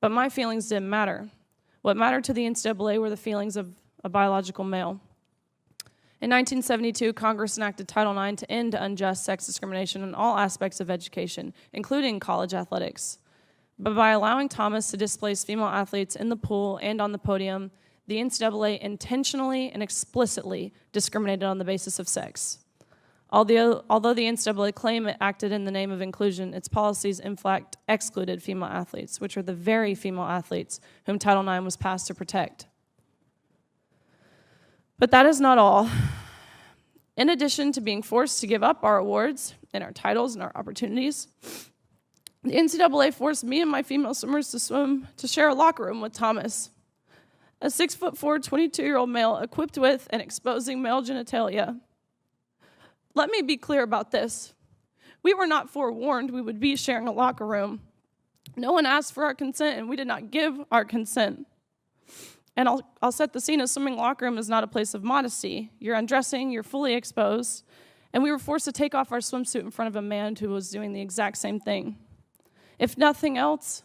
But my feelings didn't matter. What mattered to the NCAA were the feelings of a biological male. In 1972, Congress enacted Title IX to end unjust sex discrimination in all aspects of education, including college athletics. But by allowing Thomas to displace female athletes in the pool and on the podium, the NCAA intentionally and explicitly discriminated on the basis of sex. Although the NCAA claimed it acted in the name of inclusion, its policies in fact excluded female athletes, which are the very female athletes whom Title IX was passed to protect. But that is not all. In addition to being forced to give up our awards and our titles and our opportunities, the NCAA forced me and my female swimmers to share a locker room with Thomas, a 6'4", 22-year-old male equipped with and exposing male genitalia. Let me be clear about this. We were not forewarned we would be sharing a locker room. No one asked for our consent, and we did not give our consent. And I'll set the scene. A swimming locker room is not a place of modesty. You're undressing, you're fully exposed, and we were forced to take off our swimsuit in front of a man who was doing the exact same thing. If nothing else,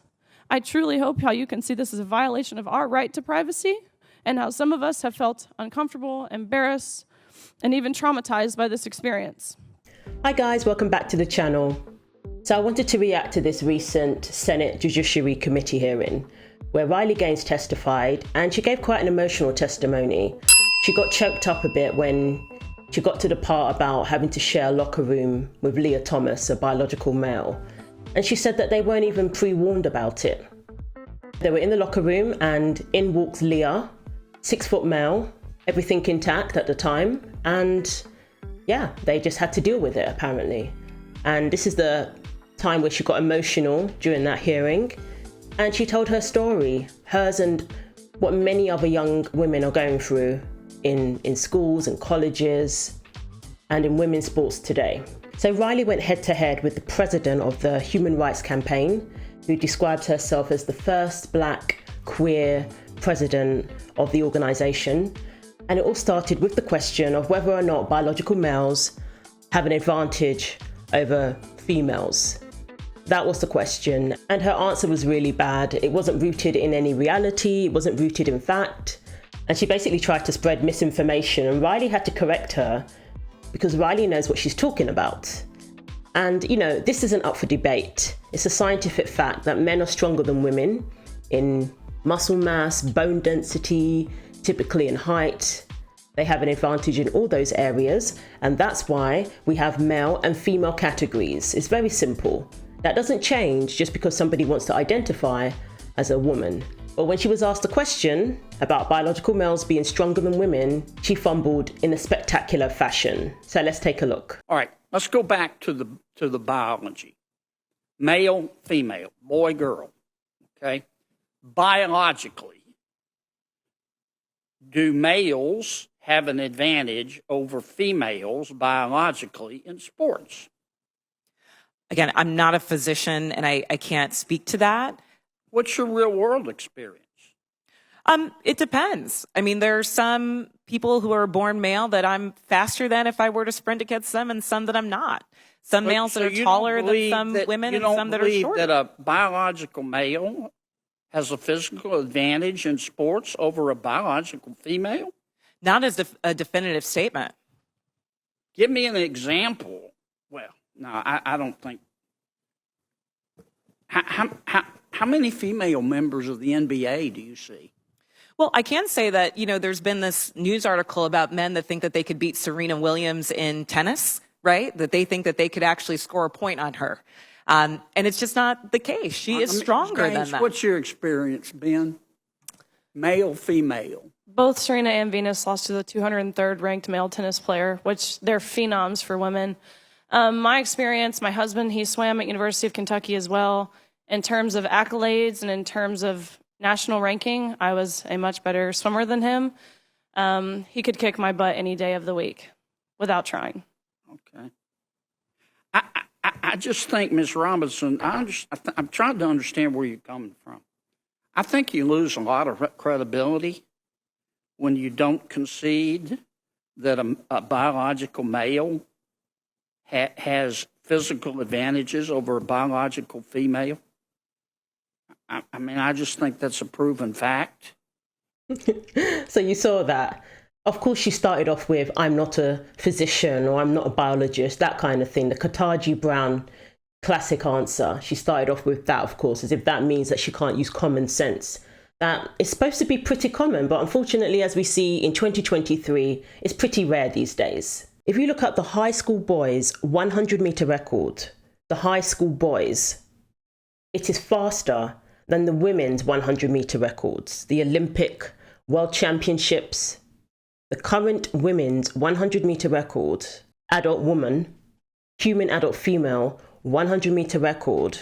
I truly hope how you can see this as a violation of our right to privacy and how some of us have felt uncomfortable, embarrassed, and even traumatized by this experience. Hi guys, welcome back to the channel. So I wanted to react to this recent Senate Judiciary Committee hearing where Riley Gaines testified, and she gave quite an emotional testimony. She got choked up a bit when she got to the part about having to share a locker room with Leah Thomas, a biological male. And she said that they weren't even pre-warned about it. They were in the locker room and in walks Leah, 6-foot male, everything intact at the time. And yeah, they just had to deal with it apparently. And this is the time where she got emotional during that hearing. And she told her story, hers and what many other young women are going through in schools and colleges and in women's sports today. So Riley went head to head with the president of the Human Rights Campaign, who described herself as the first Black queer president of the organization. And it all started with the question of whether or not biological males have an advantage over females. That was the question, and her answer was really bad. It wasn't rooted in any reality, it wasn't rooted in fact, and she basically tried to spread misinformation, and Riley had to correct her because Riley knows what she's talking about. And you know, this isn't up for debate. It's a scientific fact that men are stronger than women in muscle mass, bone density, typically in height. They have an advantage in all those areas, and that's why we have male and female categories. It's very simple. That doesn't change just because somebody wants to identify as a woman. But when she was asked a question about biological males being stronger than women, she fumbled in a spectacular fashion. So let's take a look. All right, let's go back to the biology. Male, female, boy, girl, okay? Biologically, do males have an advantage over females biologically in sports? Again, I'm not a physician and I can't speak to that. What's your real world experience? It depends. I mean, there are some people who are born male that I'm faster than if I were to sprint against them, and some that I'm not. Some males that are taller than some women, and some that are shorter. You don't believe that a biological male has a physical advantage in sports over a biological female? Not as a definitive statement. Give me an example. Well, no, I don't think. How many female members of the NBA do you see? Well, I can say that, you know, there's been this news article about men that think that they could beat Serena Williams in tennis, right? That they think that they could actually score a point on her. And it's just not the case. She is stronger than that. What's your experience, Ben? Male, female? Both Serena and Venus lost to the 203rd ranked male tennis player, which they're phenoms for women. My experience, my husband, he swam at University of Kentucky as well. In terms of accolades and in terms of national ranking, I was a much better swimmer than him. He could kick my butt any day of the week without trying. Okay. I just think, Ms. Robinson, I'm trying to understand where you're coming from. I think you lose a lot of credibility when you don't concede that a biological male has physical advantages over a biological female. I mean, I just think that's a proven fact. So you saw that. Of course, she started off with, I'm not a physician or I'm not a biologist, that kind of thing. The Kataji Brown classic answer. She started off with that, of course, as if that means that she can't use common sense. That is supposed to be pretty common, but unfortunately, as we see in 2023, it's pretty rare these days. If you look at the high school boys 100-meter record, the high school boys, it is faster than the women's 100-meter records, the Olympic World Championships. The current women's 100-meter record, adult woman, human adult female 100-meter record,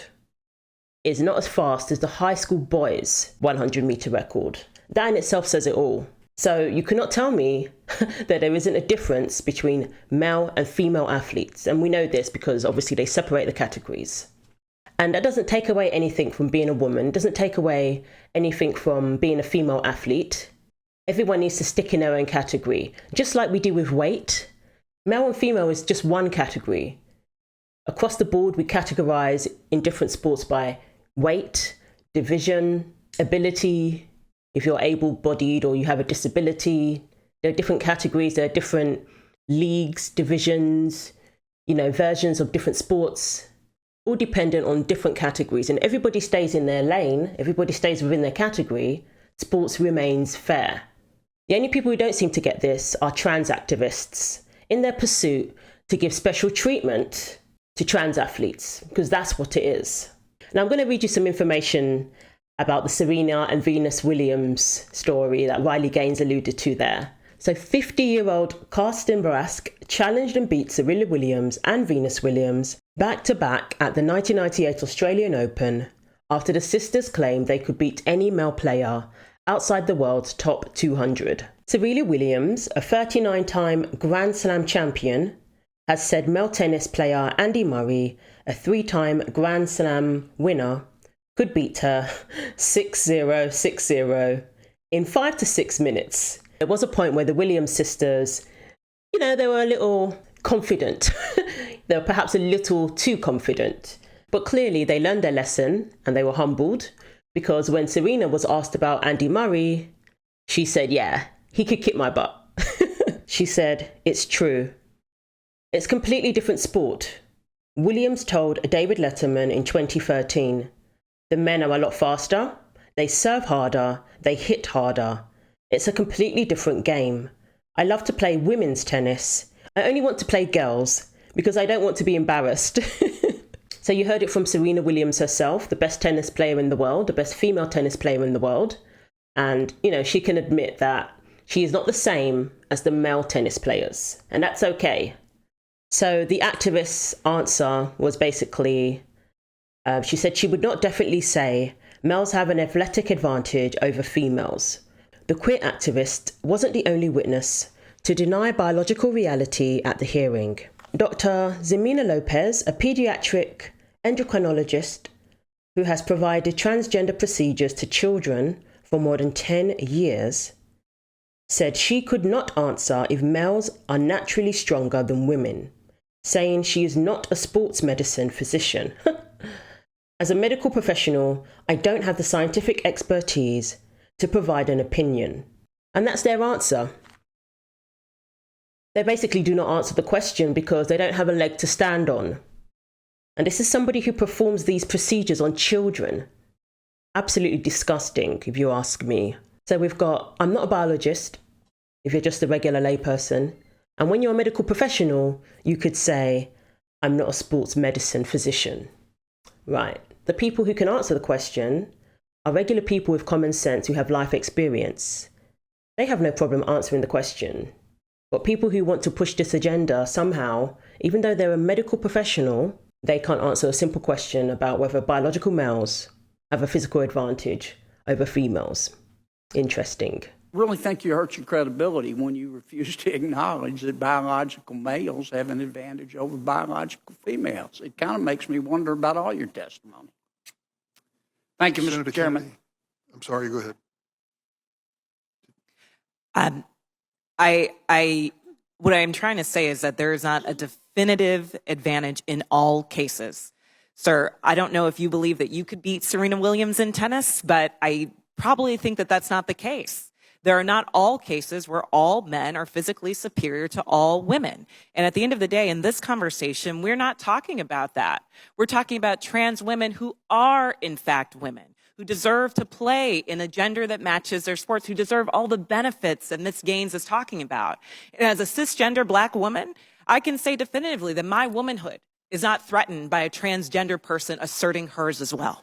is not as fast as the high school boys' 100-meter record. That in itself says it all. So you cannot tell me that there isn't a difference between male and female athletes. And we know this because obviously they separate the categories. And that doesn't take away anything from being a woman, doesn't take away anything from being a female athlete. Everyone needs to stick in their own category, just like we do with weight. Male and female is just one category. Across the board, we categorize in different sports by weight, division, ability. If you're able-bodied or you have a disability, there are different categories, there are different leagues, divisions, versions of different sports, all dependent on different categories. And everybody stays in their lane, everybody stays within their category, sports remains fair. The only people who don't seem to get this are trans activists in their pursuit to give special treatment to trans athletes, because that's what it is. Now I'm going to read you some information about the Serena and Venus Williams story that Riley Gaines alluded to there. So 50-year-old Karsten Embarrasses challenged and beat Serena Williams and Venus Williams back-to-back at the 1998 Australian Open after the sisters claimed they could beat any male player outside the world's top 200. Serena Williams, a 39-time Grand Slam champion, has said male tennis player Andy Murray, a 3-time Grand Slam winner, could beat her 6-0, 6-0 in 5 to 6 minutes. There was a point where the Williams sisters, they were a little confident. They were perhaps a little too confident. But clearly they learned their lesson and they were humbled, because when Serena was asked about Andy Murray, she said, yeah, he could kick my butt. She said, it's true. It's completely different sport. Williams told David Letterman in 2013, the men are a lot faster, they serve harder, they hit harder. It's a completely different game. I love to play women's tennis. I only want to play girls because I don't want to be embarrassed. So you heard it from Serena Williams herself, the best tennis player in the world, the best female tennis player in the world. And, she can admit that she is not the same as the male tennis players. And that's okay. So the activist's answer was basically, she said she would not definitely say males have an athletic advantage over females. The queer activist wasn't the only witness to deny biological reality at the hearing. Dr. Ximena Lopez, a pediatric endocrinologist who has provided transgender procedures to children for more than 10 years, said she could not answer if males are naturally stronger than women, saying she is not a sports medicine physician. As a medical professional, I don't have the scientific expertise to provide an opinion. And that's their answer. They basically do not answer the question because they don't have a leg to stand on. And this is somebody who performs these procedures on children. Absolutely disgusting, if you ask me. So we've got, I'm not a biologist, if you're just a regular layperson. And when you're a medical professional, you could say, I'm not a sports medicine physician. Right. The people who can answer the question are regular people with common sense who have life experience. They have no problem answering the question. But people who want to push this agenda somehow, even though they're a medical professional, they can't answer a simple question about whether biological males have a physical advantage over females. Interesting. Really think you hurt your credibility when you refuse to acknowledge that biological males have an advantage over biological females. It kind of makes me wonder about all your testimony. Thank you, Mr. Senator Chairman. Kennedy. I'm sorry, go ahead. What I'm trying to say is that there is not a definitive advantage in all cases. Sir, I don't know if you believe that you could beat Serena Williams in tennis, but I probably think that that's not the case. There are not all cases where all men are physically superior to all women. And at the end of the day, in this conversation, we're not talking about that. We're talking about trans women who are, in fact, women, who deserve to play in a gender that matches their sports, who deserve all the benefits that Ms. Gaines is talking about. And as a cisgender Black woman, I can say definitively that my womanhood is not threatened by a transgender person asserting hers as well.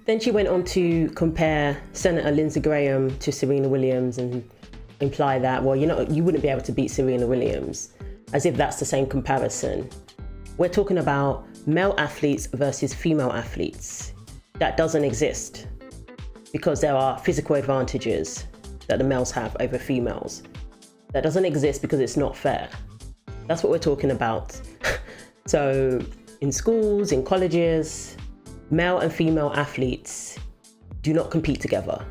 Then she went on to compare Senator Lindsey Graham to Serena Williams and imply that, well, you wouldn't be able to beat Serena Williams, as if that's the same comparison. We're talking about male athletes versus female athletes. That doesn't exist because there are physical advantages that the males have over females. That doesn't exist because it's not fair. That's what we're talking about. So in schools, in colleges, male and female athletes do not compete together.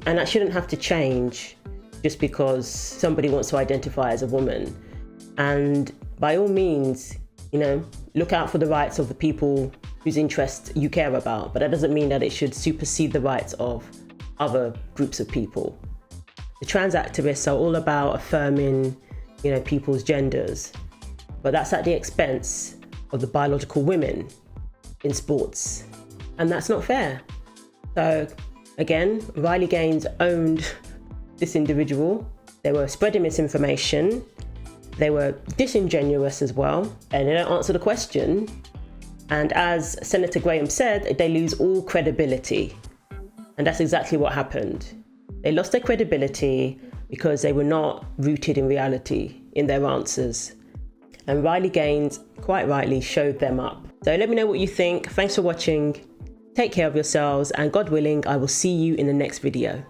And that shouldn't have to change just because somebody wants to identify as a woman. And by all means, look out for the rights of the people whose interests you care about. But that doesn't mean that it should supersede the rights of other groups of people. The trans activists are all about affirming, people's genders. But that's at the expense of the biological women in sports. And that's not fair. So again, Riley Gaines owned this individual. They were spreading misinformation. They were disingenuous as well. And they don't answer the question. And as Senator Graham said, they lose all credibility. And that's exactly what happened. They lost their credibility because they were not rooted in reality in their answers. And Riley Gaines, quite rightly, showed them up. So let me know what you think. Thanks for watching. Take care of yourselves, and God willing, I will see you in the next video.